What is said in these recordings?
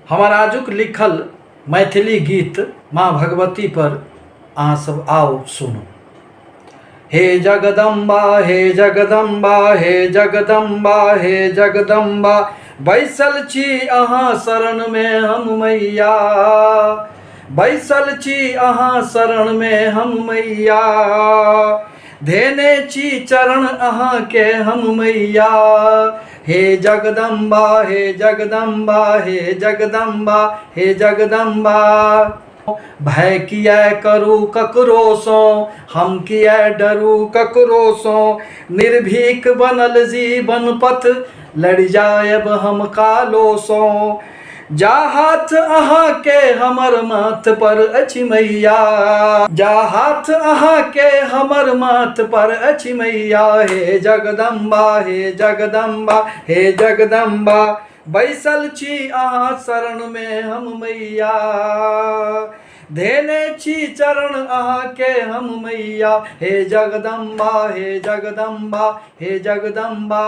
हमार आजुक लिखल मैथिली गीत माँ भगवती पर अहाँ सब आओ सुनो। हे जगदम्बा हे जगदम्बा हे जगदम्बा हे जगदम्बा, बैसल छी अहाँ शरण में हम मैया, बैसल छी अहाँ शरण में हम मैया, धेने छी चरण अहाँ के हम मैया। हे जगदम्बा हे जगदम्बा हे जगदम्बा हे जगदम्बा, भय किया करू ककरो सो, हम किया डरू ककरो सो, निर्भीक बनल जीवन पथ, लड़ जायब हम कालो सो। जा हाथ अहाँ के हमर माथ पर अछि मैया, जा हाथ अहाँ के हमर माथ पर अछि मैया। हे जगदम्बा हे जगदम्बा हे जगदम्बा, बैसल छी अहाँ शरण में हम मैया, धेने छी चरण अहाँ के हम मैया। हे जगदम्बा हे जगदम्बा हे जगदम्बा,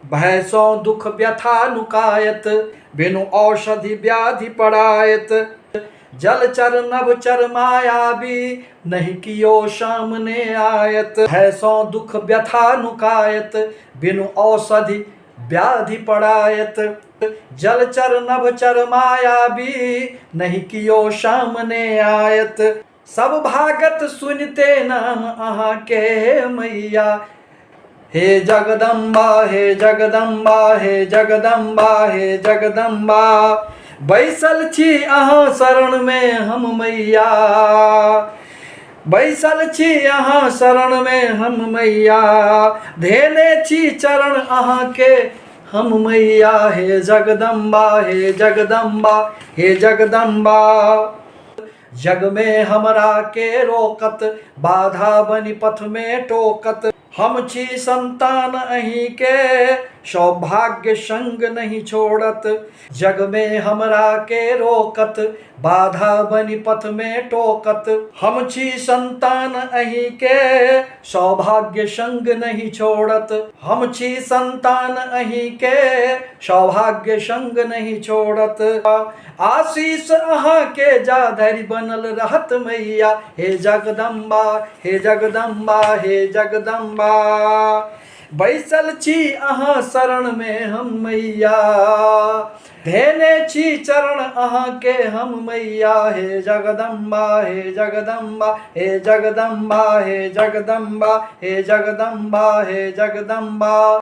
भय सो दुख व्यथा नुकायत, बिनु औषधि व्याधि पड़ायत, जलचर नभचर मायावी, नहीं कियो सामने आयत। भय सो दुख व्यथा नुकायत, बिनु औषधि व्याधि पड़ायत, जलचर नभचर मायावी, नहीं कियो सामने आयत। सब भागत सुनते नाम अहाँ के मैया। हे जगदम्बा हे जगदम्बा हे जगदम्बा हे जगदम्बा, बैसल छी अहाँ शरण में हम मैया, बैसल छी अहाँ शरण में हम मैया, धेने छी चरण अहाँ के हम मैया। हे जगदम्बा हे जगदम्बा हे जगदम्बा, जग में हमरा के रोकत, बाधा बनी पथ में टोकत, हम छी संतान अहीं के, सौभाग्य संग नहीं छोड़त। जग में हमरा के रोकत, बाधा बनी पथ में टोकत, हम छी संतान अहीं के, सौभाग्य संग नहीं छोड़त। हम छी संतान अहीं के, सौभाग्य संग नहीं छोड़त। आशीष अहाँ के जा धरि बनल रहत मैया। हे जगदम्बा हे जगदम्बा हे जगदम्बा, बैसल छी अहाँ शरण में हम मैया, धेने छी चरण अहाँ के हम मैया। हे जगदम्बा हे जगदम्बा हे जगदम्बा हे जगदम्बा हे जगदम्बा हे जगदम्बा।